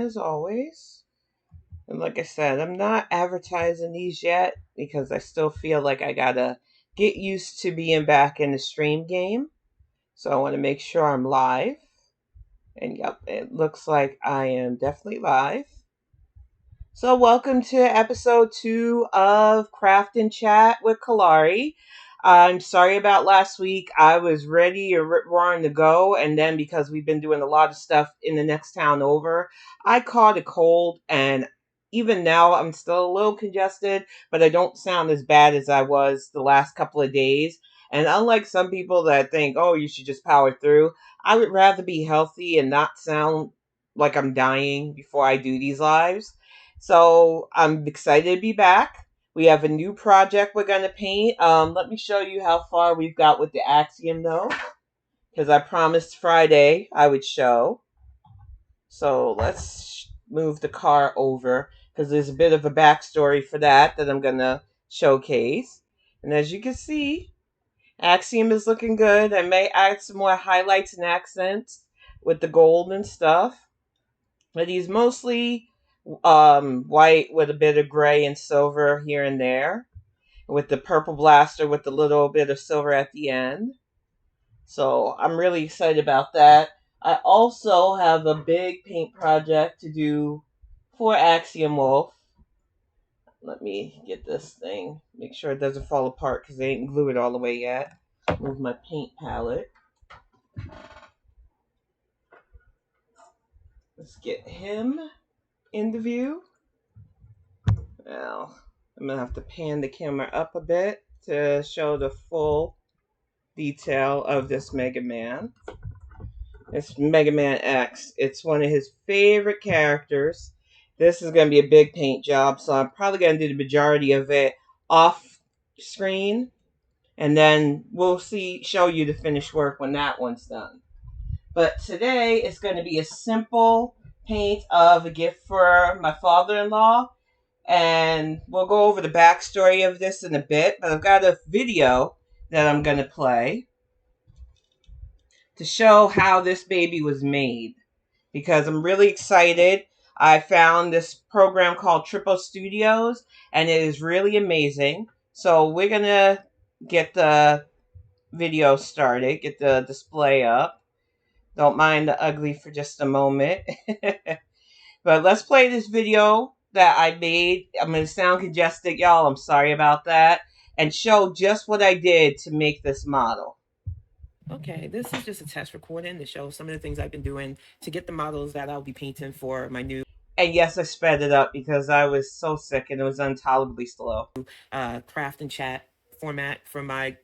as always. And like I said, I'm not advertising these yet because I still feel like I gotta get used to being back in the stream game. So I want to make sure I'm live. And yep, it looks like I am definitely live. So welcome to episode 2 of Craft and Chat with Kalari. I'm sorry about last week. I was ready or roaring to go, and then because we've been doing a lot of stuff in the next town over, I caught a cold, and even now I'm still a little congested, but I don't sound as bad as I was the last couple of days. And unlike some people that think, oh, you should just power through, I would rather be healthy and not sound like I'm dying before I do these lives. So I'm excited to be back. We have a new project we're going to paint. Let me show you how far we've got with the Axiom though, because I promised Friday I would show. So let's move the car over because there's a bit of a backstory for that I'm going to showcase. And as you can see, Axiom is looking good. I may add some more highlights and accents with the gold and stuff. But he's mostly white with a bit of gray and silver here and there, with the purple blaster with a little bit of silver at the end. So I'm really excited about that. I also have a big paint project to do for Axiom Wolf. Let me get this thing, make sure it doesn't fall apart because they ain't glued it all the way yet. Move my paint palette. Let's get him into view. Well, I'm going to have to pan the camera up a bit to show the full detail of this Mega Man. It's Mega Man X. It's one of his favorite characters. This is going to be a big paint job, so I'm probably going to do the majority of it off screen. And then we'll show you the finished work when that one's done. But today it's going to be a simple paint of a gift for my father-in-law. And we'll go over the backstory of this in a bit, but I've got a video that I'm going to play to show how this baby was made because I'm really excited. I found this program called Triple Studios and it is really amazing. So we're going to get the video started, get the display up. Don't mind the ugly for just a moment. But let's play this video that I made. I'm going to sound congested, y'all. I'm sorry about that. And show just what I did to make this model. Okay, this is just a test recording to show some of the things I've been doing to get the models that I'll be painting for my new And yes, I sped it up because I was so sick and it was intolerably slow. craft and chat format for my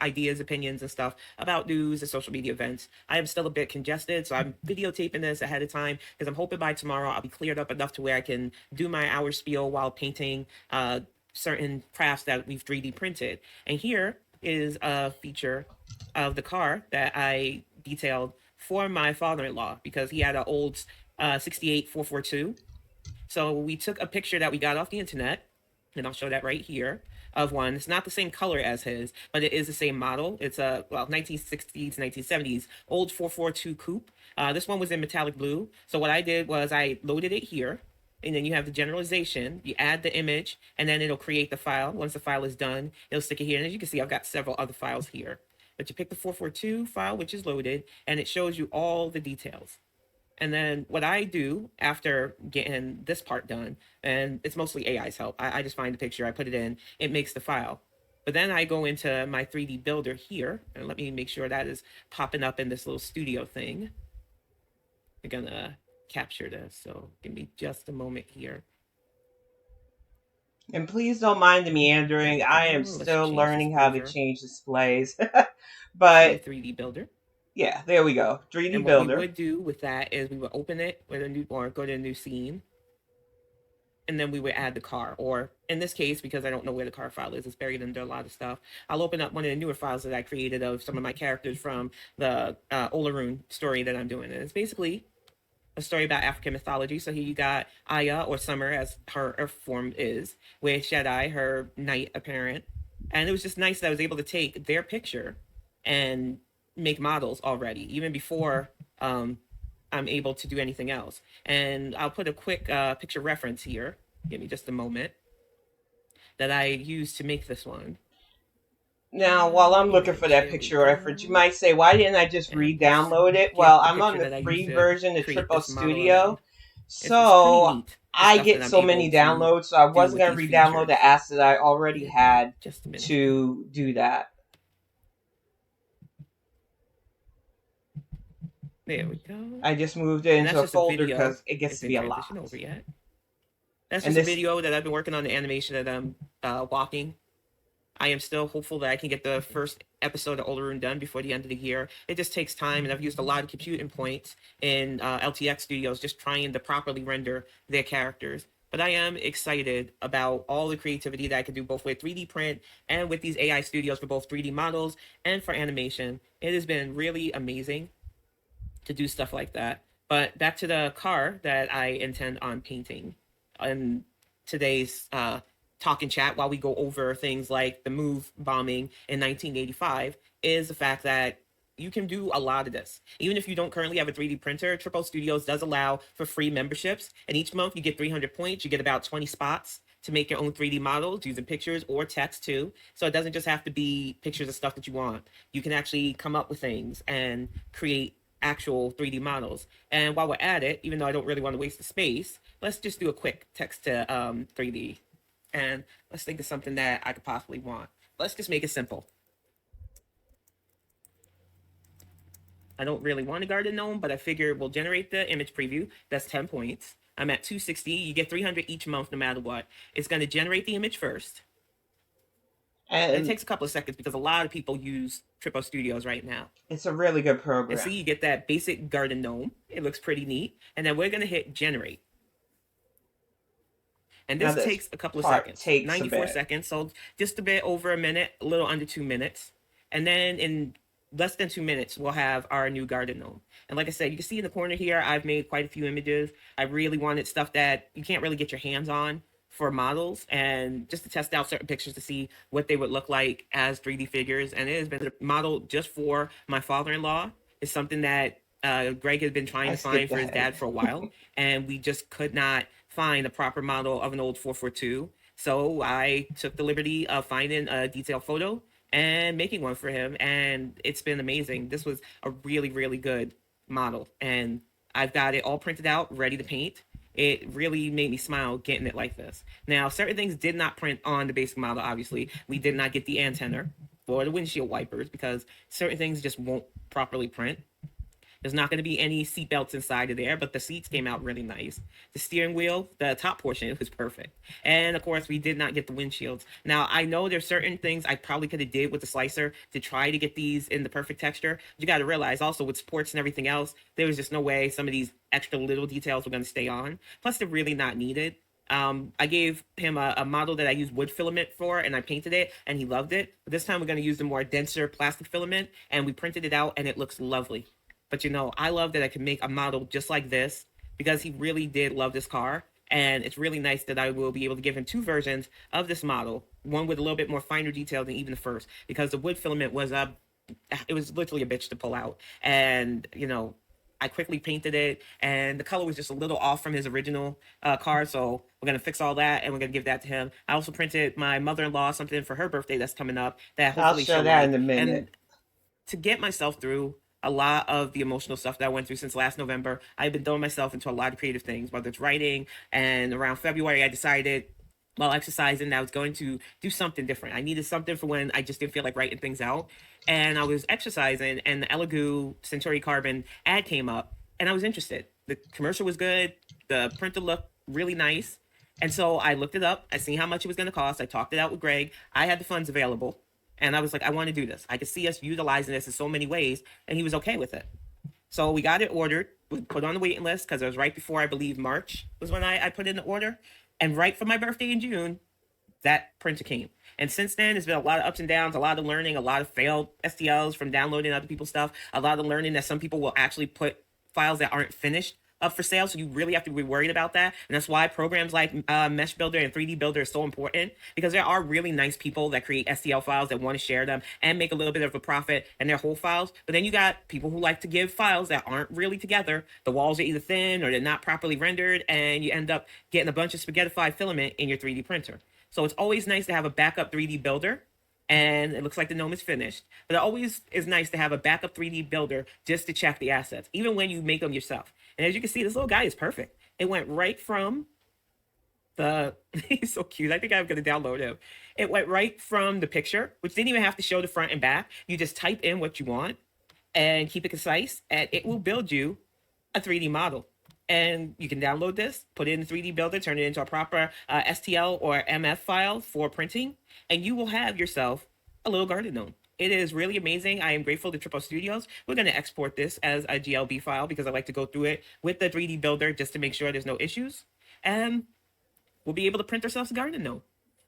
ideas, opinions, and stuff about news and social media events. I am still a bit congested, so I'm videotaping this ahead of time because I'm hoping by tomorrow I'll be cleared up enough to where I can do my hour spiel while painting certain crafts that we've 3D printed. And here is a feature of the car that I detailed for my father-in-law because he had an old 68 442. So we took a picture that we got off the internet, and I'll show that right here, of one. It's not the same color as his, but it is the same model. It's a 1960s, 1970s old 442 coupe. This one was in metallic blue. So what I did was I loaded it here, and then you have the generalization. You add the image, and then it'll create the file. Once the file is done, it'll stick it here. And as you can see, I've got several other files here. But you pick the 442 file, which is loaded, and it shows you all the details. And then what I do after getting this part done, and it's mostly AI's help, I just find the picture, I put it in, it makes the file. But then I go into my 3D builder here, and let me make sure that is popping up in this little studio thing. I'm gonna capture this, so give me just a moment here. And please don't mind the meandering. I am still learning how to change displays. But 3D builder. Yeah, there we go. 3D and builder. What we would do with that is we would open it with a new, or go to a new scene, and then we would add the car. Or in this case, because I don't know where the car file is, it's buried under a lot of stuff, I'll open up one of the newer files that I created of some of my characters from the Olarun story that I'm doing. And it's basically a story about African mythology. So here you got Aya, or Summer as her Earth form is, with Shaddai, her night apparent. And it was just nice that I was able to take their picture and make models already, even before I'm able to do anything else. And I'll put a quick picture reference here. Give me just a moment that I used to make this one. Now, while I'm All looking right, for that here we picture reference, you go. might say, why didn't I just And let's re-download it? Well, get the I'm on picture the that I used free to version of create Triple this model Studio. around. It's pretty So neat, the I stuff get that I'm so able many to downloads, so I do wasn't with going to these re-download the features. asset I already Give me had just a minute here. to do that. There we go. I just moved it And into that's a just a folder video. because it gets It to be didn't a lot. transition over yet. That's And just a this, video that I've been working on the animation that I'm walking. I am still hopeful that I can get the first episode of Older done before the end of the year. It just takes time, and I've used a lot of computing points in LTX studios just trying to properly render their characters. But I am excited about all the creativity that I can do both with 3D print and with these AI studios for both 3D models and for animation. It has been really amazing to do stuff like that. But back to the car that I intend on painting in today's talk and chat while we go over things like the move bombing in 1985 is the fact that you can do a lot of this. Even if you don't currently have a 3D printer, Triple Studios does allow for free memberships. And each month you get 300 points. You get about 20 spots to make your own 3D models using pictures or text too. So it doesn't just have to be pictures of stuff that you want. You can actually come up with things and create actual 3D models. And while we're at it, even though I don't really want to waste the space, let's just do a quick text to 3D. And let's think of something that I could possibly want. Let's just make it simple. I don't really want a garden gnome, but I figure we'll generate the image preview. That's 10 points. I'm at 260. You get 300 each month no matter what. It's going to generate the image first. And it and takes a couple of seconds because a lot of people use Triple Studios right now. it's a really good And see, program. you get that basic garden gnome. It looks pretty neat. And then we're going to hit generate. And Now this this takes a couple of part seconds, takes a 94 bit. seconds. So just a bit over a minute, a little under 2 minutes. And then in less than 2 minutes, we'll have our new garden gnome. And like I said, you can see in the corner here, I've made quite a few images. I really wanted stuff that you can't really get your hands on for models and just to test out certain pictures to see what they would look like as 3D figures. And it has been modeled just for my father-in-law. It's something that Greg has been trying I to find skipped for his ahead. dad for a while, and we just could not find a proper model of an old 442. So I took the liberty of finding a detailed photo and making one for him, and it's been amazing. This was a really, really good model, and I've got it all printed out, ready to paint. It really made me smile getting it like this. Now, certain things did not print on the basic model, obviously. We did not get the antenna for the windshield wipers because certain things just won't properly print. There's not going to be any seat belts inside of there, but the seats came out really nice. The steering wheel, the top portion, was perfect. And of course, we did not get the windshields. Now, I know there's certain things I probably could have did with the slicer to try to get these in the perfect texture. But you got to realize also with sports and everything else, there was just no way some of these extra little details were going to stay on. Plus, they're really not needed. I gave him a model that I used wood filament for, and I painted it, and he loved it. But this time we're going to use the more denser plastic filament, and we printed it out, and it looks lovely. But I love that I can make a model just like this because he really did love this car. And it's really nice that I will be able to give him two versions of this model, one with a little bit more finer detail than even the first, because the wood filament was it was literally a bitch to pull out. And, I quickly painted it, and the color was just a little off from his original car. So we're gonna fix all that, and we're gonna give that to him. I also printed my mother-in-law something for her birthday that's coming up that I'll hopefully show she'll that in like. a minute. And to get myself through a lot of the emotional stuff that I went through since last November, I've been throwing myself into a lot of creative things, whether it's writing. And around February, I decided while exercising that I was going to do something different. I needed something for when I just didn't feel like writing things out. And I was exercising, and the Elegoo Centauri Carbon ad came up, and I was interested. The commercial was good, the printer looked really nice. And so I looked it up. I seen how much it was going to cost. I talked it out with Greg. I had the funds available. And I was like, I want to do this. I could see us utilizing this in so many ways. And he was okay with it. So we got it ordered, we put on the waiting list because it was right before, I believe, March was when I put in the order. And right for my birthday in June, that printer came. And since then, it's been a lot of ups and downs, a lot of learning, a lot of failed STLs from downloading other people's stuff, a lot of learning that some people will actually put files that aren't finished up for sale, so you really have to be worried about that. And that's why programs like Mesh Builder and 3D Builder are so important, because there are really nice people that create STL files that want to share them and make a little bit of a profit in their whole files. But then you got people who like to give files that aren't really together. The walls are either thin or they're not properly rendered, and you end up getting a bunch of spaghettified filament in your 3D printer. So it's always nice to have a backup 3D builder, and it looks like the gnome is finished. But it always is nice to have a backup 3D builder just to check the assets, even when you make them yourself. And as you can see, this little guy is perfect. It went right from the he's so cute. I think I'm gonna download him. It went right from the picture, which didn't even have to show the front and back. You just type in what you want and keep it concise, and it will build you a 3D model. And you can download this, put it in the 3D builder, turn it into a proper STL or MF file for printing, and you will have yourself a little garden gnome. It is really amazing. I am grateful to Triple Studios. We're going to export this as a GLB file because I like to go through it with the 3D builder just to make sure there's no issues. And we'll be able to print ourselves a garden gnome.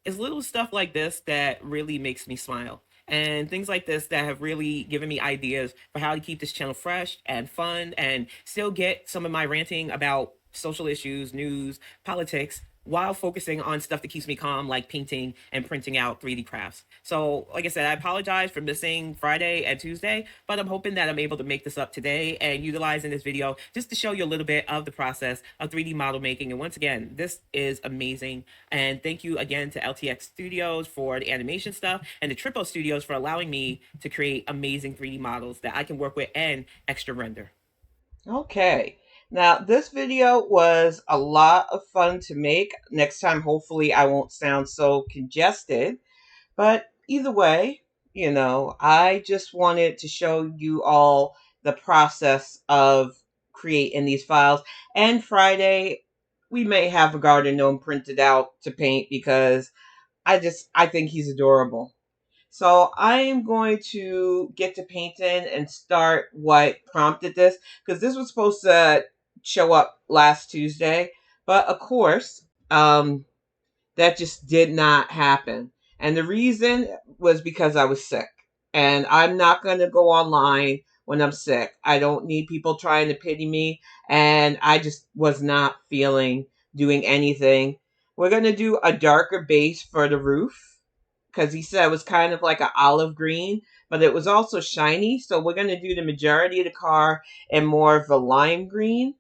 It's little stuff like this that really makes me smile. And things like this that have really given me ideas for how to keep this channel fresh and fun and still get some of my ranting about social issues, news, politics, while focusing on stuff that keeps me calm, like painting and printing out 3D crafts. So, like I said, I apologize for missing Friday and Tuesday, but I'm hoping that I'm able to make this up today and utilize in this video just to show you a little bit of the process of 3D model making. And once again, this is amazing. And thank you again to LTX Studios for the animation stuff and the Triple Studios for allowing me to create amazing 3D models that I can work with and extra render. Okay. Now, this video was a lot of fun to make. Next time, hopefully, I won't sound so congested. But either way, I just wanted to show you all the process of creating these files. And Friday, we may have a garden gnome printed out to paint because I think he's adorable. So I am going to get to painting and start what prompted this, because this was supposed to show up last Tuesday, but of course, that just did not happen. And the reason was because I was sick. And I'm not going to go online when I'm sick. I don't need people trying to pity me. And I just was not feeling doing anything. We're going to do a darker base for the roof because he said it was kind of like an olive green, but it was also shiny. So we're going to do the majority of the car in more of a lime green,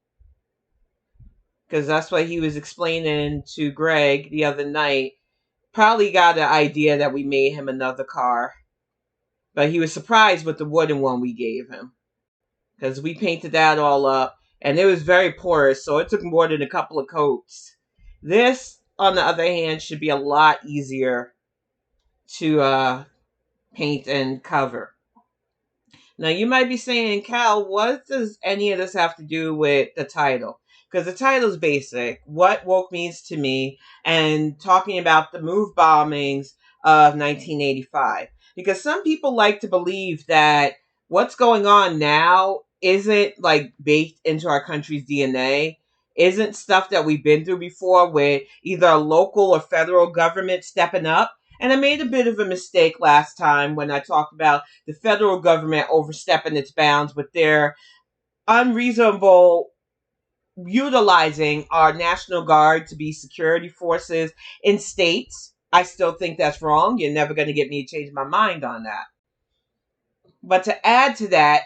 because that's what he was explaining to Greg the other night. Probably got the idea that we made him another car, but he was surprised with the wooden one we gave him, because we painted that all up and it was very porous, so it took more than a couple of coats. This, on the other hand, should be a lot easier to paint and cover. Now, you might be saying, Cal, what does any of this have to do with the title? Because the title's basic. What woke means to me, and talking about the move bombings of 1985. Because some people like to believe that what's going on now isn't like baked into our country's DNA, isn't stuff that we've been through before with either a local or federal government stepping up. And I made a bit of a mistake last time when I talked about the federal government overstepping its bounds with their unreasonable utilizing our National Guard to be security forces in states. I still think that's wrong. You're never going to get me to change my mind on that. But to add to that,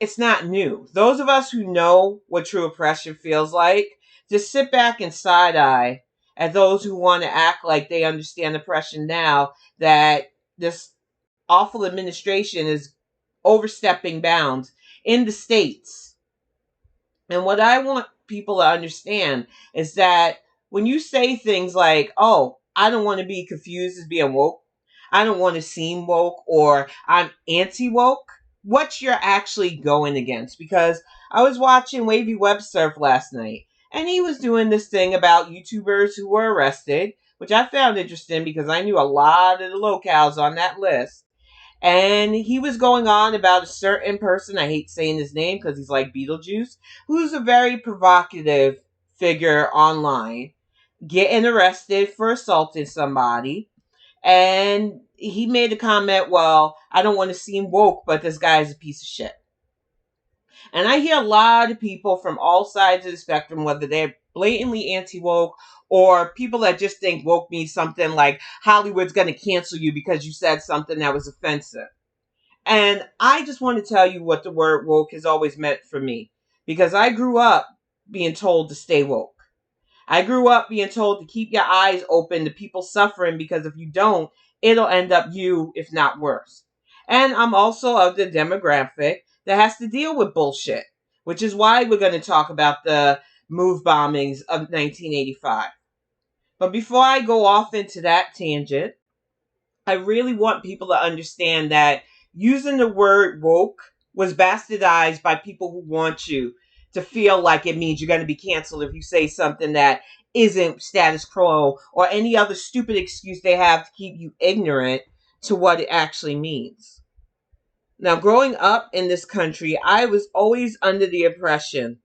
it's not new. Those of us who know what true oppression feels like just sit back and side eye at those who want to act like they understand oppression now, that this awful administration is overstepping bounds in the states. And what I want people to understand is that when you say things like, oh, I don't want to be confused as being woke, I don't want to seem woke, or I'm anti woke, what you're actually going against. Because I was watching Wavy Web Surf last night, and he was doing this thing about YouTubers who were arrested, which I found interesting because I knew a lot of the locales on that list. And he was going on about a certain person, I hate saying his name because he's like Beetlejuice, who's a very provocative figure online, getting arrested for assaulting somebody. And he made a comment, well, I don't want to seem woke, but this guy is a piece of shit. And I hear a lot of people from all sides of the spectrum, whether they're blatantly anti woke or people that just think woke means something like Hollywood's going to cancel you because you said something that was offensive. And I just want to tell you what the word woke has always meant for me, because I grew up being told to stay woke. I grew up being told to keep your eyes open to people suffering, because if you don't, it'll end up you, if not worse. And I'm also of the demographic that has to deal with bullshit, which is why we're going to talk about the move bombings of 1985. But before I go off into that tangent, I really want people to understand that using the word woke was bastardized by people who want you to feel like it means you're going to be canceled if you say something that isn't status quo, or any other stupid excuse they have to keep you ignorant to what it actually means. Now, growing up in this country, I was always under the impression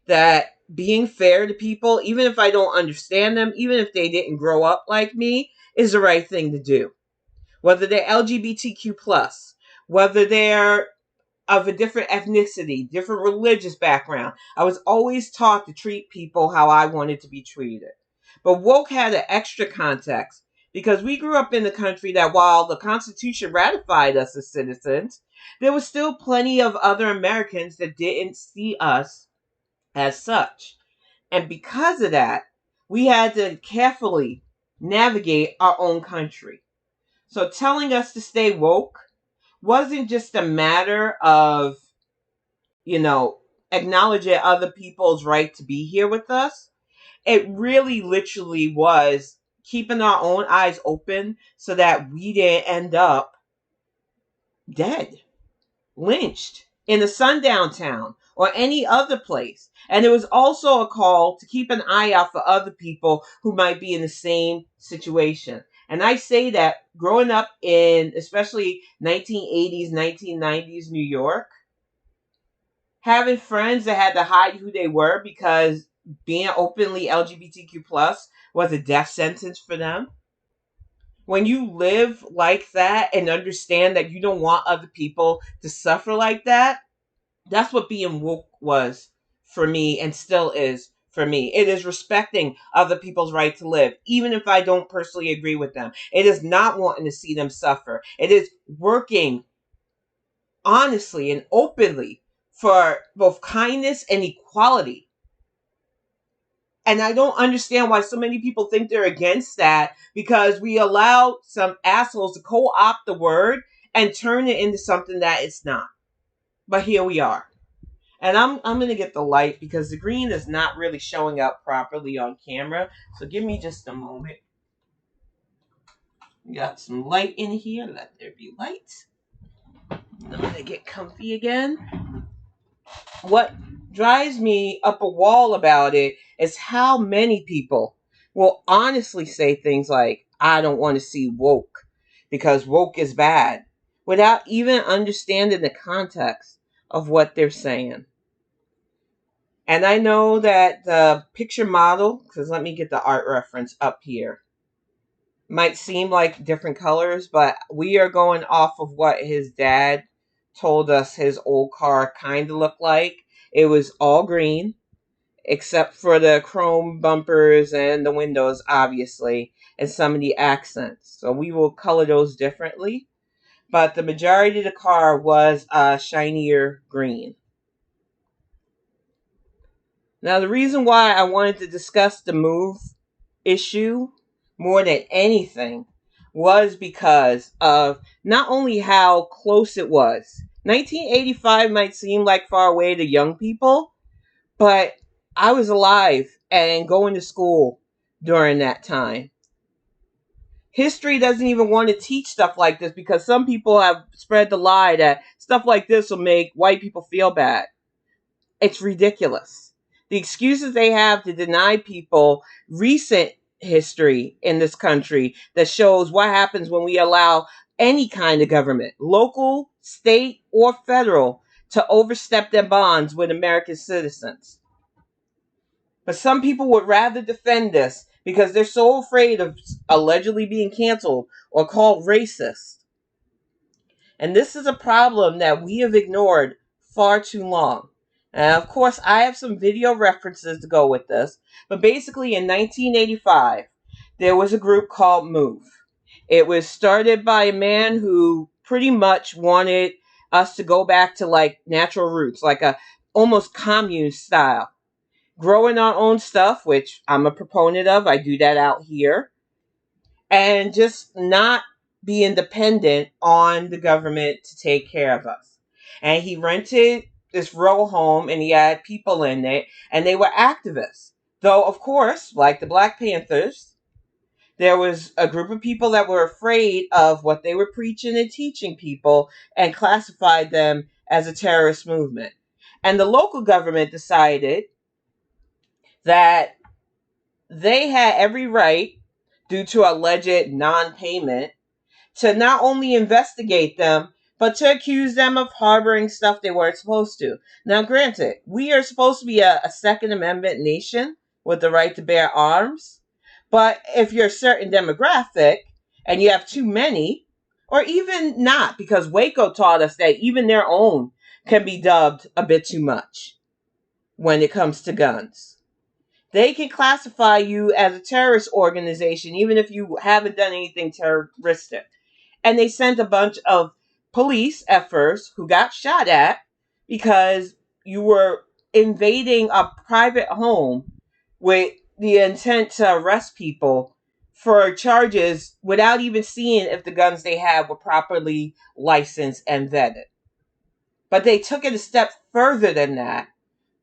that being fair to people, even if I don't understand them, even if they didn't grow up like me, is the right thing to do. Whether they're LGBTQ plus, whether they're of a different ethnicity, different religious background, I was always taught to treat people how I wanted to be treated. But woke had an extra context, because we grew up in a country that, while the Constitution ratified us as citizens, there was still plenty of other Americans that didn't see us as such. And because of that, we had to carefully navigate our own country. So telling us to stay woke wasn't just a matter of, you know, acknowledging other people's right to be here with us. It really literally was keeping our own eyes open so that we didn't end up dead, lynched in a sundown town or any other place. And it was also a call to keep an eye out for other people who might be in the same situation. And I say that growing up in especially 1980s, 1990s New York, having friends that had to hide who they were because being openly LGBTQ plus was a death sentence for them. When you live like that and understand that you don't want other people to suffer like that, that's what being woke was for me, and still is for me. It is respecting other people's right to live, even if I don't personally agree with them. It is not wanting to see them suffer. It is working honestly and openly for both kindness and equality. And I don't understand why so many people think they're against that, because we allow some assholes to co-opt the word and turn it into something that it's not. But here we are. And I'm gonna get the light, because the green is not really showing up properly on camera. So give me just a moment. We got some light in here. Let there be light. I'm gonna get comfy again. What drives me up a wall about it is how many people will honestly say things like, I don't want to see woke because woke is bad, without even understanding the context of what they're saying. And I know that the picture model, because let me get the art reference up here, might seem like different colors, but we are going off of what his dad told us his old car kind of looked like. It was all green, except for the chrome bumpers and the windows, obviously, and some of the accents. So we will color those differently. But the majority of the car was a shinier green. Now, the reason why I wanted to discuss the move issue more than anything was because of not only how close it was. 1985 might seem like far away to young people, but I was alive and going to school during that time. History doesn't even want to teach stuff like this, because some people have spread the lie that stuff like this will make white people feel bad. It's ridiculous. The excuses they have to deny people recent history in this country that shows what happens when we allow any kind of government, local, state, or federal, to overstep their bonds with American citizens. But some people would rather defend this because they're so afraid of allegedly being canceled or called racist. And this is a problem that we have ignored far too long. And of course, I have some video references to go with this. But basically, in 1985, there was a group called Move. It was started by a man who pretty much wanted us to go back to like natural roots, like a almost commune style. Growing our own stuff, which I'm a proponent of. I do that out here. And just not being dependent on the government to take care of us. And he rented this row home and he had people in it and they were activists. Though, of course, like the Black Panthers, there was a group of people that were afraid of what they were preaching and teaching people and classified them as a terrorist movement. And the local government decided that they had every right, due to alleged non-payment, to not only investigate them, but to accuse them of harboring stuff they weren't supposed to. Now, granted, we are supposed to be a Second Amendment nation with the right to bear arms, but if you're a certain demographic and you have too many, or even not, because Waco taught us that even their own can be dubbed a bit too much when it comes to guns. They can classify you as a terrorist organization even if you haven't done anything terroristic. And they sent a bunch of police at first who got shot at because you were invading a private home with the intent to arrest people for charges without even seeing if the guns they had were properly licensed and vetted. But they took it a step further than that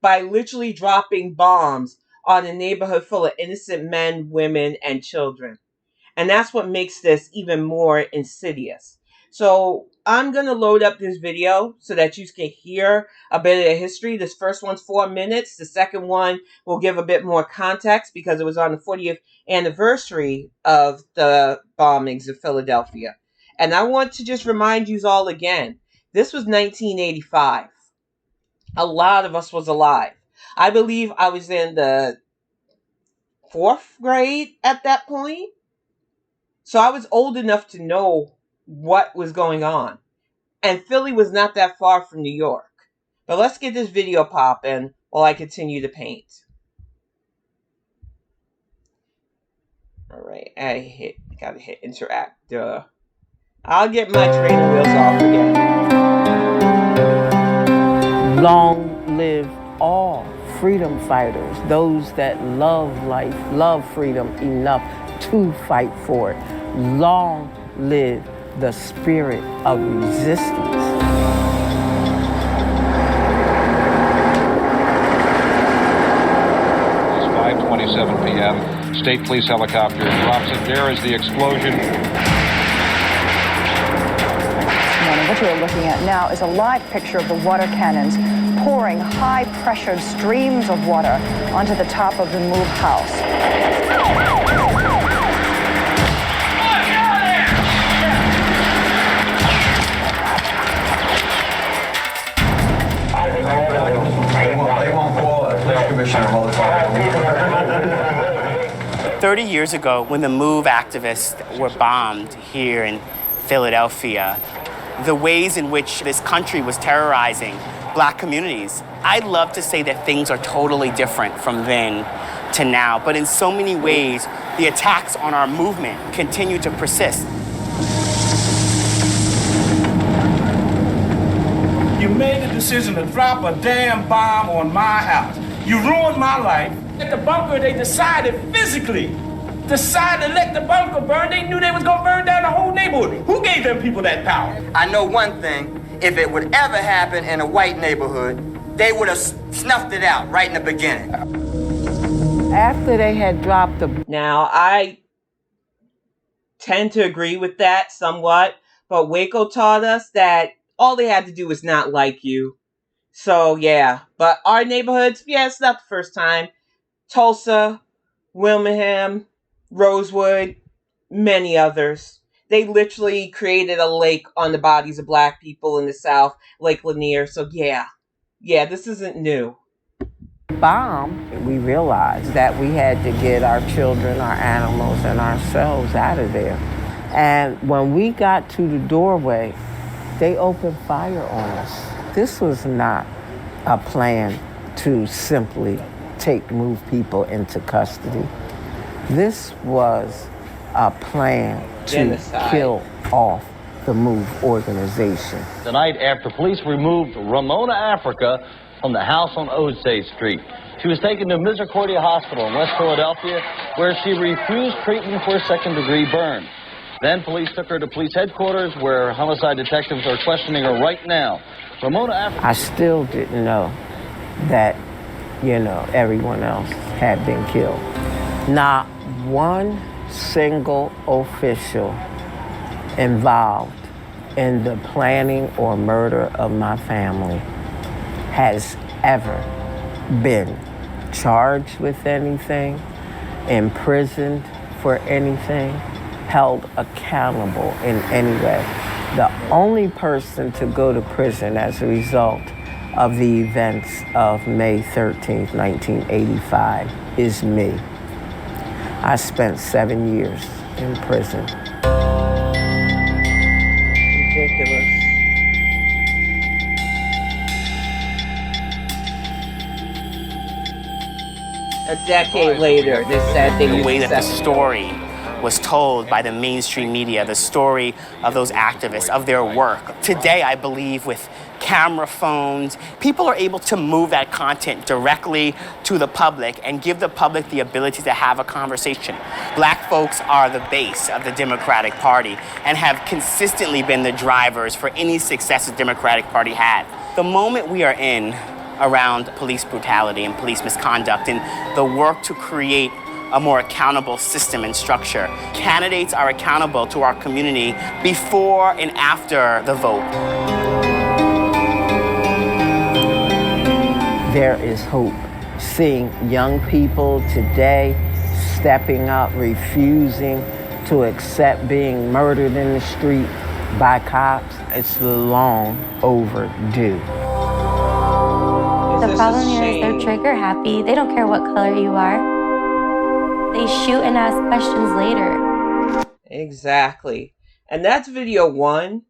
by literally dropping bombs on a neighborhood full of innocent men, women, and children. And that's what makes this even more insidious. So I'm going to load up this video so that you can hear a bit of the history. This first one's 4 minutes. The second one will give a bit more context because it was on the 40th anniversary of the bombings of Philadelphia. And I want to just remind you all again, this was 1985. A lot of us was alive. I believe I was in the 4th grade at that point. So I was old enough to know what was going on. And Philly was not that far from New York. But let's get this video popping while I continue to paint. Alright, gotta hit interact. I'll get my training wheels off again. Long live all freedom fighters, those that love life, love freedom enough to fight for it. Long live the spirit of resistance. It's 5:27 p.m. State police helicopter drops it. There is the explosion. What you're looking at now is a live picture of the water cannons pouring high-pressured streams of water onto the top of the Move house. 30 years ago, when the Move activists were bombed here in Philadelphia, the ways in which this country was terrorizing Black communities, I'd love to say that things are totally different from then to now, but in so many ways, the attacks on our movement continue to persist. You made the decision to drop a damn bomb on my house. You ruined my life. At the bunker, they decided physically to let the bunker burn. They knew they was gonna burn down the whole neighborhood. Who gave them people that power? I know one thing. If it would ever happen in a white neighborhood, they would have snuffed it out right in the beginning. After they had dropped the... Now, I tend to agree with that somewhat, but Waco taught us that all they had to do was not like you. So, yeah. But our neighborhoods, yeah, it's not the first time. Tulsa, Wilbraham, Rosewood, many others. They literally created a lake on the bodies of Black people in the South, Lake Lanier. So, yeah, this isn't new. Bomb, we realized that we had to get our children, our animals, and ourselves out of there. And when we got to the doorway, they opened fire on us. This was not a plan to simply move people into custody. This was a plan to Genocide. kill off the MOVE organization. The night after police removed Ramona Africa from the house on Osage Street. She was taken to Misericordia Hospital in West Philadelphia, where she refused treatment for a second-degree burn. Then police took her to police headquarters, where homicide detectives are questioning her right now. Ramona Africa... I still didn't know that, everyone else had been killed. Not one single official involved in the planning or murder of my family has ever been charged with anything, imprisoned for anything, held accountable in any way. The only person to go to prison as a result of the events of May 13th, 1985 is me. I spent 7 years in prison. Ridiculous. A decade later, they said they The used way that the sex. story was told by the mainstream media, the story of those activists, of their work. Today, I believe with camera phones, people are able to move that content directly to the public and give the public the ability to have a conversation. Black folks are the base of the Democratic Party and have consistently been the drivers for any success the Democratic Party had. The moment we are in around police brutality and police misconduct and the work to create a more accountable system and structure. Candidates are accountable to our community before and after the vote. There is hope. Seeing young people today stepping up, refusing to accept being murdered in the street by cops, it's long overdue. The problem here is they're trigger happy. They don't care what color you are. They shoot and ask questions later. Exactly. And that's video 1.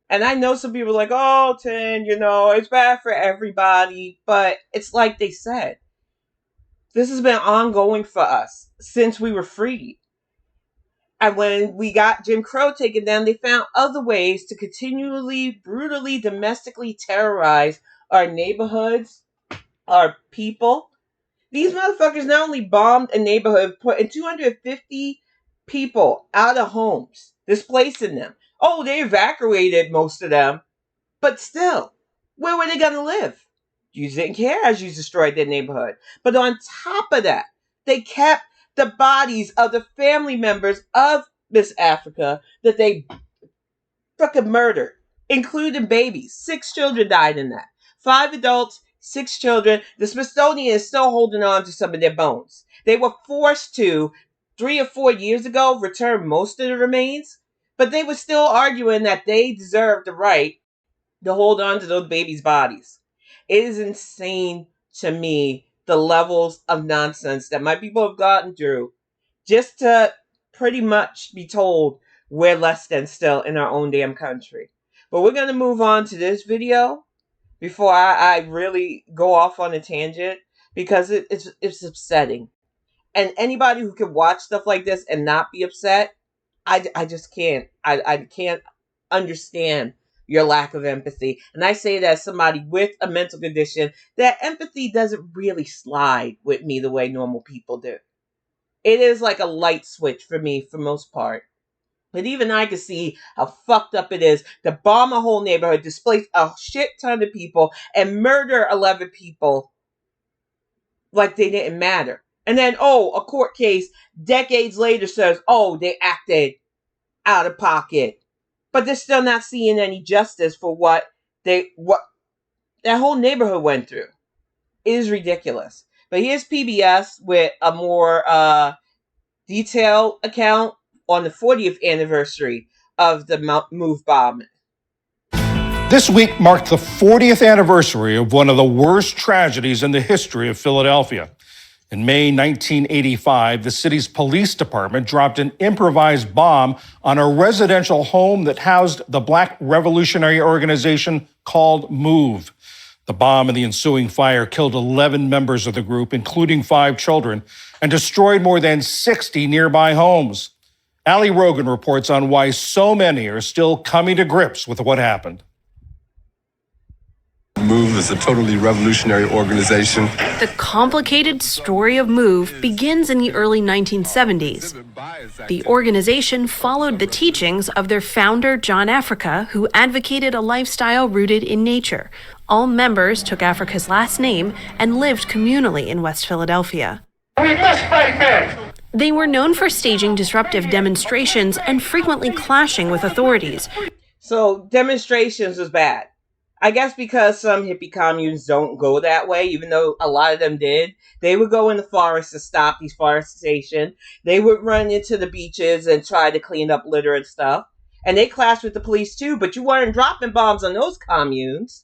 And I know some people are like, oh, Tin, it's bad for everybody. But it's like they said, this has been ongoing for us since we were freed. And when we got Jim Crow taken down, they found other ways to continually, brutally, domestically terrorize our neighborhoods, our people. These motherfuckers not only bombed a neighborhood, putting 250 people out of homes, displacing them. Oh, they evacuated most of them. But still, where were they going to live? You didn't care as you destroyed their neighborhood. But on top of that, they kept the bodies of the family members of Miss Africa that they fucking murdered, including babies. 6 children died in that. 5 adults, 6 children. The Smithsonian is still holding on to some of their bones. They were forced to, 3 or 4 years ago, return most of the remains, but they were still arguing that they deserved the right to hold on to those babies' bodies. It is insane to me, the levels of nonsense that my people have gotten through just to pretty much be told we're less than still in our own damn country. But we're going to move on to this video before I really go off on a tangent, because it's upsetting. And anybody who can watch stuff like this and not be upset, I just can't. I can't understand your lack of empathy. And I say that as somebody with a mental condition, that empathy doesn't really slide with me the way normal people do. It is like a light switch for me for most part. But even I can see how fucked up it is to bomb a whole neighborhood, displace a shit ton of people, and murder 11 people like they didn't matter. And then, a court case decades later says, they acted out of pocket. But they're still not seeing any justice for what that whole neighborhood went through. It is ridiculous. But here's PBS with a more detailed account on the 40th anniversary of the MOVE bombing. This week marked the 40th anniversary of one of the worst tragedies in the history of Philadelphia. In May 1985, the city's police department dropped an improvised bomb on a residential home that housed the Black revolutionary organization called MOVE. The bomb and the ensuing fire killed 11 members of the group, including 5 children, and destroyed more than 60 nearby homes. Ali Rogan reports on why so many are still coming to grips with what happened. MOVE is a totally revolutionary organization. The complicated story of MOVE begins in the early 1970s. The organization followed the teachings of their founder, John Africa, who advocated a lifestyle rooted in nature. All members took Africa's last name and lived communally in West Philadelphia. We must fight back. They were known for staging disruptive demonstrations and frequently clashing with authorities. So demonstrations was bad. I guess because some hippie communes don't go that way, even though a lot of them did. They would go in the forest to stop deforestation. They would run into the beaches and try to clean up litter and stuff. And they clashed with the police too, but you weren't dropping bombs on those communes.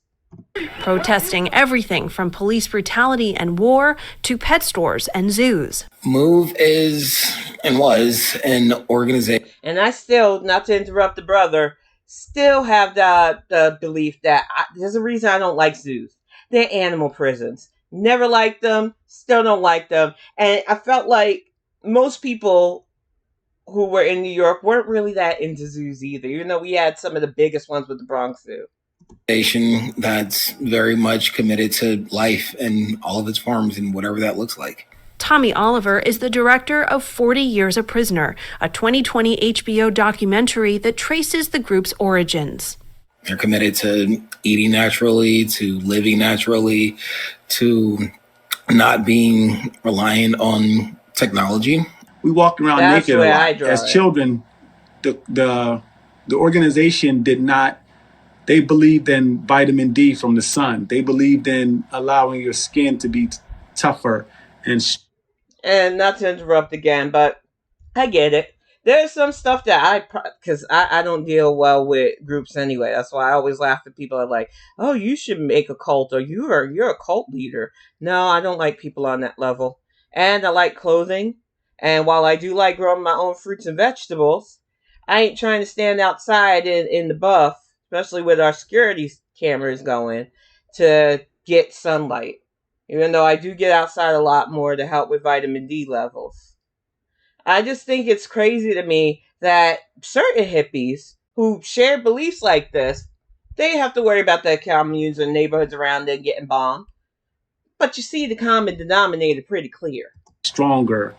Protesting everything from police brutality and war to pet stores and zoos. MOVE is and was an organization. And I still, not to interrupt the brother, still have the belief that there's a reason I don't like zoos. They're animal prisons. Never liked them, still don't like them. And I felt like most people who were in New York weren't really that into zoos either, even though we had some of the biggest ones with the Bronx Zoo. That's very much committed to life and all of its forms and whatever that looks like. Tommy Oliver is the director of 40 Years a Prisoner, a 2020 HBO documentary that traces the group's origins. They're committed to eating naturally, to living naturally, to not being reliant on technology. We walked around naked a lot. As children, the organization did not. They believed in vitamin D from the sun. They believed in allowing your skin to be tougher. And not to interrupt again, but I get it. There's some stuff that because I don't deal well with groups anyway. That's why I always laugh at people that are like, oh, you should make a cult, or you're a cult leader. No, I don't like people on that level. And I like clothing. And while I do like growing my own fruits and vegetables, I ain't trying to stand outside in the buff, especially with our security cameras going, to get sunlight. Even though I do get outside a lot more to help with vitamin D levels. I just think it's crazy to me that certain hippies who share beliefs like this, they have to worry about their communes and neighborhoods around them getting bombed. But you see the common denominator pretty clear. Stronger.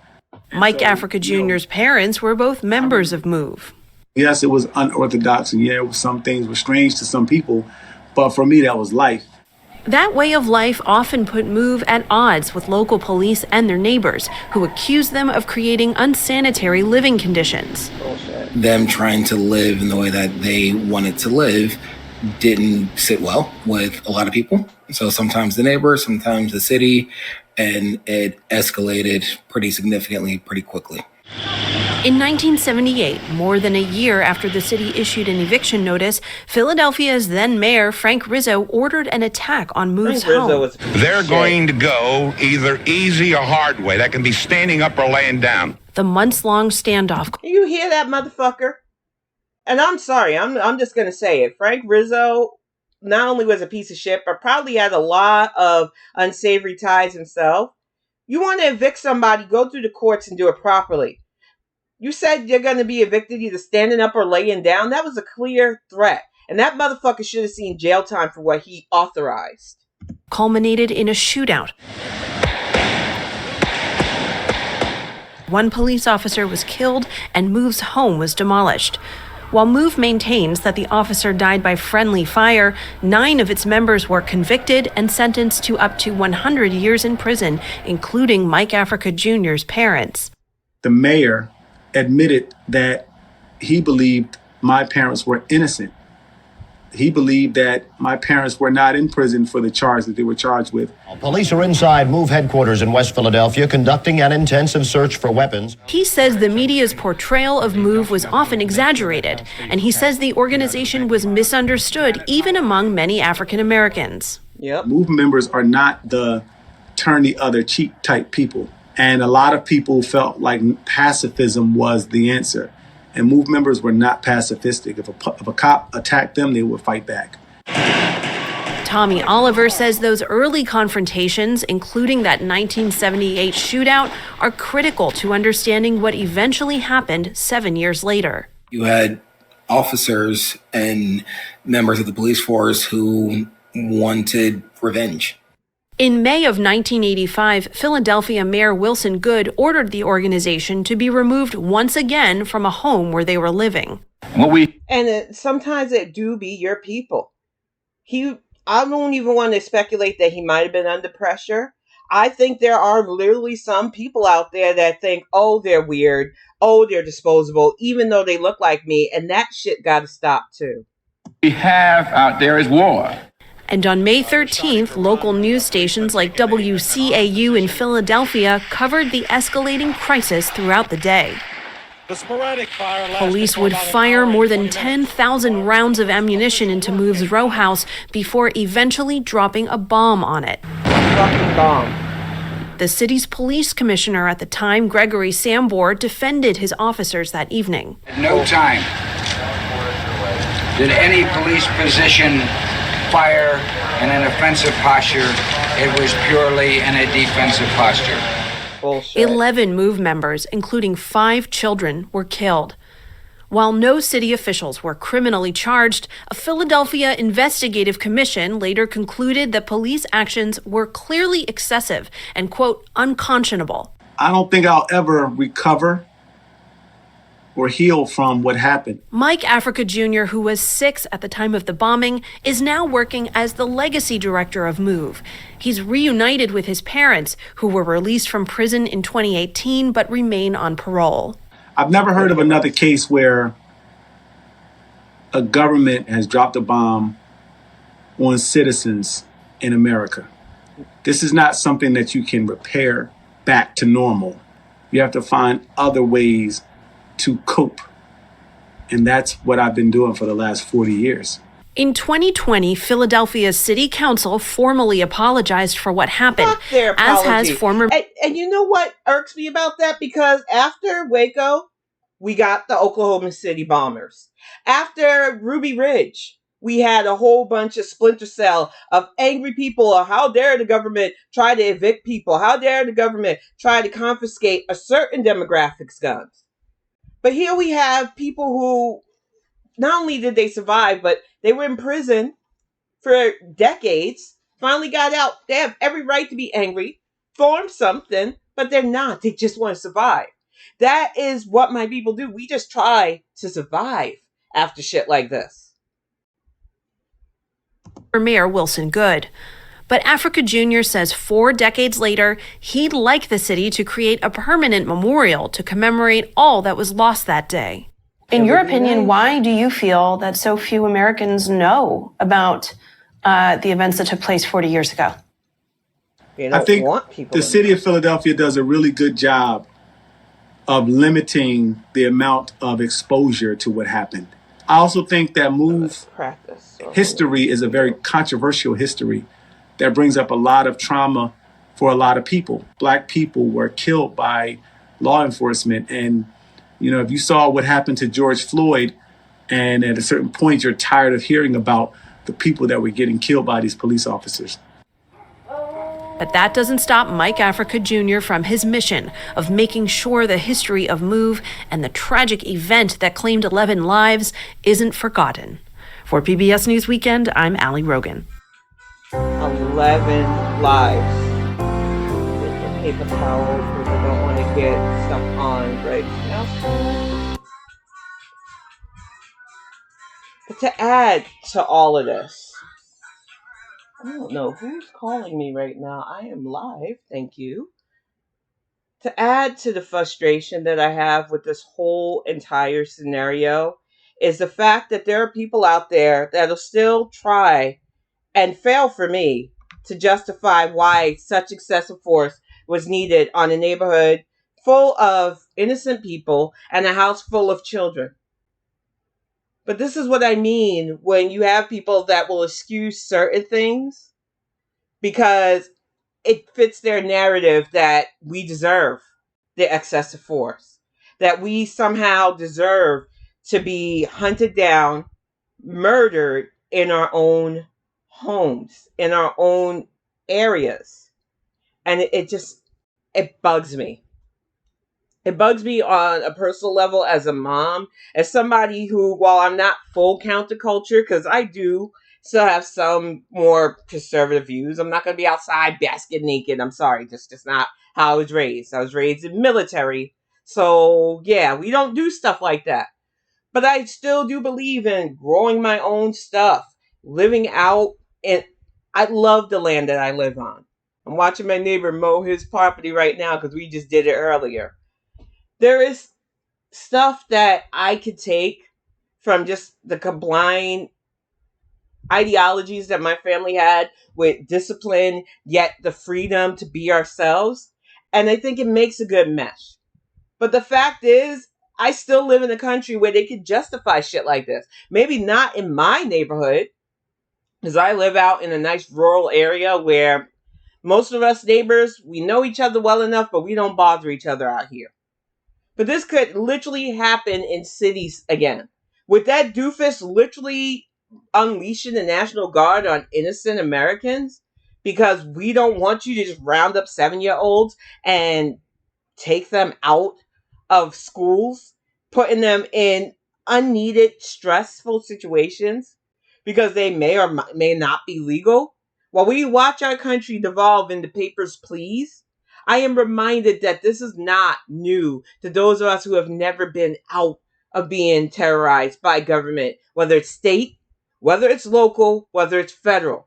Mike Africa Jr.'s parents were both members of MOVE. Yes, it was unorthodox, and some things were strange to some people, but for me, that was life. That way of life often put MOVE at odds with local police and their neighbors, who accused them of creating unsanitary living conditions. Them trying to live in the way that they wanted to live didn't sit well with a lot of people. So sometimes the neighbors, sometimes the city, and it escalated pretty significantly, pretty quickly. In 1978, more than a year after the city issued an eviction notice, Philadelphia's then mayor, Frank Rizzo, ordered an attack on MOVE's home. They're going to go either easy or hard way. That can be standing up or laying down. The months-long standoff. You hear that, motherfucker? And I'm sorry, I'm just going to say it. Frank Rizzo not only was a piece of shit, but probably had a lot of unsavory ties himself. You want to evict somebody, go through the courts and do it properly. You said you're going to be evicted either standing up or laying down. That was a clear threat. And that motherfucker should have seen jail time for what he authorized. Culminated in a shootout. One police officer was killed and MOVE's home was demolished. While MOVE maintains that the officer died by friendly fire, 9 of its members were convicted and sentenced to up to 100 years in prison, including Mike Africa Jr.'s parents. The mayor admitted that he believed my parents were innocent. He believed that my parents were not in prison for the charge that they were charged with. Police are inside MOVE headquarters in West Philadelphia conducting an intensive search for weapons. He says the media's portrayal of MOVE was often exaggerated, and he says the organization was misunderstood even among many African Americans. MOVE members are not the turn the other cheek type people. And a lot of people felt like pacifism was the answer. And MOVE members were not pacifistic. If a cop attacked them, they would fight back. Tommy Oliver says those early confrontations, including that 1978 shootout, are critical to understanding what eventually happened 7 years later. You had officers and members of the police force who wanted revenge. In May of 1985, Philadelphia Mayor Wilson Goode ordered the organization to be removed once again from a home where they were living. Sometimes it do be your people. I don't even want to speculate that he might have been under pressure. I think there are literally some people out there that think, oh, they're weird, oh, they're disposable, even though they look like me, and that shit got to stop too. We have out there is war. And on May 13th, local news stations like WCAU in Philadelphia covered the escalating crisis throughout the day. Police would fire more than 10,000 rounds of ammunition into MOVE's row house before eventually dropping a bomb on it. Fucking bomb. The city's police commissioner at the time, Gregory Sambor, defended his officers that evening. At no time did any police position fire in an offensive posture. It was purely in a defensive posture. Bullshit. 11 MOVE members, including 5 children, were killed. While no city officials were criminally charged, a Philadelphia investigative commission later concluded that police actions were clearly excessive and, quote, unconscionable. I don't think I'll ever recover or heal from what happened. Mike Africa Jr., who was 6 at the time of the bombing, is now working as the legacy director of MOVE. He's reunited with his parents, who were released from prison in 2018 but remain on parole. I've never heard of another case where a government has dropped a bomb on citizens in America. This is not something that you can repair back to normal. You have to find other ways to cope. And that's what I've been doing for the last 40 years. In 2020, Philadelphia's city council formally apologized for what happened, as has former... And you know what irks me about that? Because after Waco, we got the Oklahoma City bombers. After Ruby Ridge, we had a whole bunch of splinter cell of angry people. Or how dare the government try to evict people? How dare the government try to confiscate a certain demographics guns? But here we have people who, not only did they survive, but they were in prison for decades, finally got out. They have every right to be angry, form something, but they're not. They just want to survive. That is what my people do. We just try to survive after shit like this. Mayor Wilson Goode. But Africa Jr. says 4 decades later, he'd like the city to create a permanent memorial to commemorate all that was lost that day. In your opinion, why do you feel that so few Americans know about the events that took place 40 years ago? I think the city of Philadelphia does a really good job of limiting the amount of exposure to what happened. I also think that MOVE history is a very controversial history that brings up a lot of trauma for a lot of people. Black people were killed by law enforcement. And, you know, if you saw what happened to George Floyd, and at a certain point, you're tired of hearing about the people that were getting killed by these police officers. But that doesn't stop Mike Africa Jr. from his mission of making sure the history of MOVE and the tragic event that claimed 11 lives isn't forgotten. For PBS News Weekend, I'm Allie Rogan. 11 lives. With the paper towel because I don't want to get stuff on right now. But to add to all of this, I don't know who's calling me right now. I am live, thank you. To add to the frustration that I have with this whole entire scenario is the fact that there are people out there that'll still try and fail for me to justify why such excessive force was needed on a neighborhood full of innocent people and a house full of children. But this is what I mean when you have people that will excuse certain things because it fits their narrative that we deserve the excessive force, that we somehow deserve to be hunted down, murdered in our own homes, in our own areas. And it bugs me. It bugs me on a personal level as a mom, as somebody who, while I'm not full counterculture, because I do still have some more conservative views. I'm not going to be outside basket naked. I'm sorry. Just not how I was raised. I was raised in military. So, yeah, we don't do stuff like that. But I still do believe in growing my own stuff, living out. And I love the land that I live on. I'm watching my neighbor mow his property right now because we just did it earlier. There is stuff that I could take from just the combined ideologies that my family had with discipline, yet the freedom to be ourselves. And I think it makes a good mesh. But the fact is, I still live in a country where they could justify shit like this. Maybe not in my neighborhood, because I live out in a nice rural area where most of us neighbors, we know each other well enough, but we don't bother each other out here. But this could literally happen in cities again. With that doofus literally unleashing the National Guard on innocent Americans because we don't want you to just round up 7-year-olds and take them out of schools, putting them in unneeded, stressful situations because they may or may not be legal. While we watch our country devolve into Papers, Please, I am reminded that this is not new to those of us who have never been out of being terrorized by government, whether it's state, whether it's local, whether it's federal.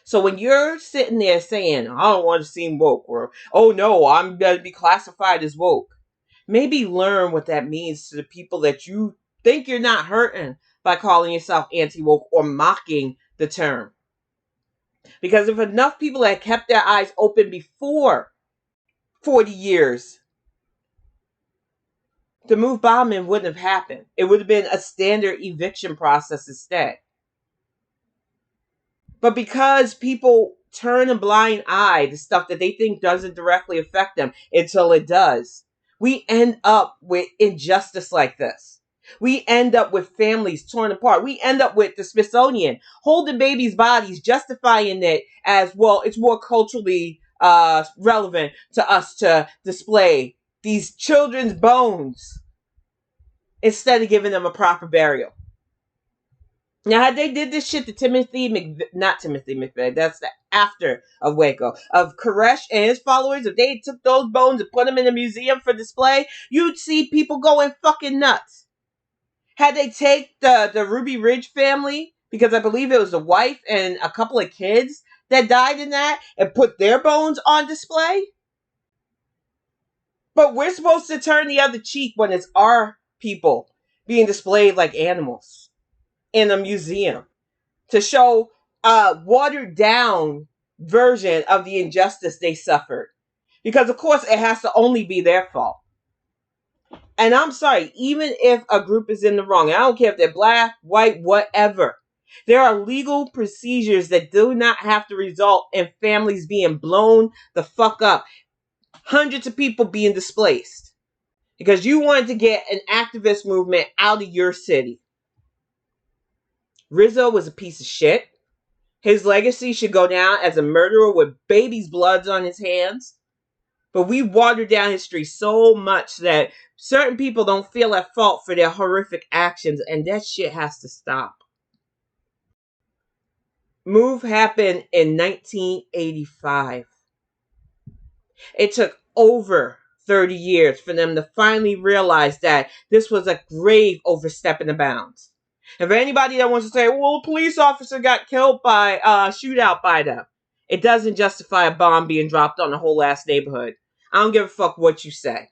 So when you're sitting there saying, I don't want to seem woke, or, oh no, I'm going to be classified as woke, maybe learn what that means to the people that you think you're not hurting by calling yourself anti-woke or mocking the term. Because if enough people had kept their eyes open before 40 years, the move bombing wouldn't have happened. It would have been a standard eviction process instead. But because people turn a blind eye to stuff that they think doesn't directly affect them until it does, we end up with injustice like this. We end up with families torn apart. We end up with the Smithsonian holding babies' bodies, justifying it as, well, it's more culturally relevant to us to display these children's bones instead of giving them a proper burial. Now, had they did this shit to not Timothy McVeigh, that's the after of Waco, of Koresh and his followers, if they took those bones and put them in a museum for display, you'd see people going fucking nuts. Had they take the Ruby Ridge family, because I believe it was the wife and a couple of kids that died in that, and put their bones on display? But we're supposed to turn the other cheek when it's our people being displayed like animals in a museum to show a watered down version of the injustice they suffered. Because of course it has to only be their fault. And I'm sorry, even if a group is in the wrong, I don't care if they're black, white, whatever, there are legal procedures that do not have to result in families being blown the fuck up. Hundreds of people being displaced. Because you wanted to get an activist movement out of your city. Rizzo was a piece of shit. His legacy should go down as a murderer with babies' bloods on his hands. But we watered down history so much that certain people don't feel at fault for their horrific actions, and that shit has to stop. Move happened in 1985. It took over 30 years for them to finally realize that this was a grave overstepping the bounds. And for anybody that wants to say, well, a police officer got killed by a shootout by them, it doesn't justify a bomb being dropped on the whole ass neighborhood. I don't give a fuck what you say.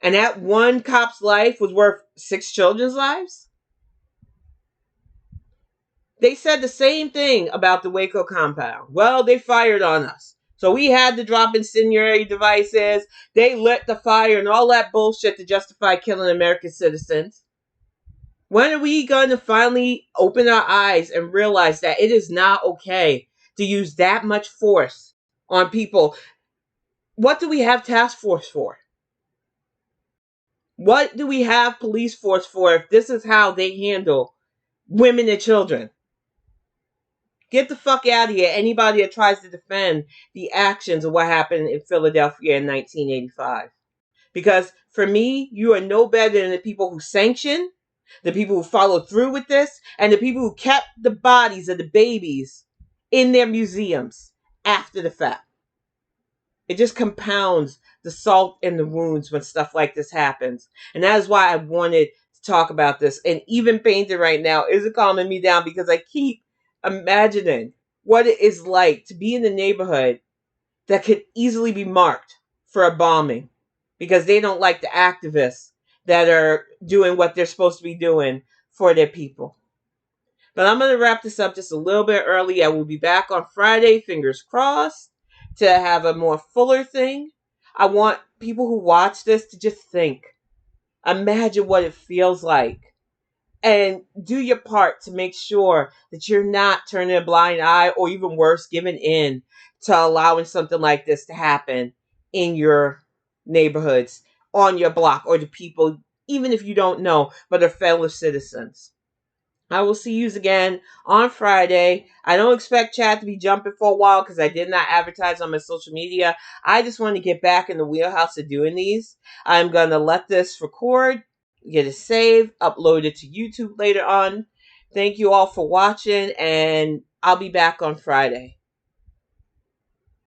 And that one cop's life was worth 6 children's lives? They said the same thing about the Waco compound. Well, they fired on us. So we had to drop incendiary devices. They lit the fire and all that bullshit to justify killing American citizens. When are we going to finally open our eyes and realize that it is not okay to use that much force on people. What do we have task force for? What do we have police force for if this is how they handle women and children? Get the fuck out of here, anybody that tries to defend the actions of what happened in Philadelphia in 1985. Because for me, you are no better than the people who sanctioned, the people who followed through with this, and the people who kept the bodies of the babies in their museums after the fact. It just compounds the salt in the wounds when stuff like this happens. And that is why I wanted to talk about this. And even painting right now isn't calming me down because I keep imagining what it is like to be in the neighborhood that could easily be marked for a bombing because they don't like the activists that are doing what they're supposed to be doing for their people. But I'm going to wrap this up just a little bit early. I will be back on Friday, fingers crossed, to have a more fuller thing. I want people who watch this to just think. Imagine what it feels like. And do your part to make sure that you're not turning a blind eye or even worse, giving in to allowing something like this to happen in your neighborhoods, on your block, or to people, even if you don't know, but are fellow citizens. I will see you again on Friday. I don't expect chat to be jumping for a while because I did not advertise on my social media. I just want to get back in the wheelhouse of doing these. I'm going to let this record, get it saved, upload it to YouTube later on. Thank you all for watching, and I'll be back on Friday.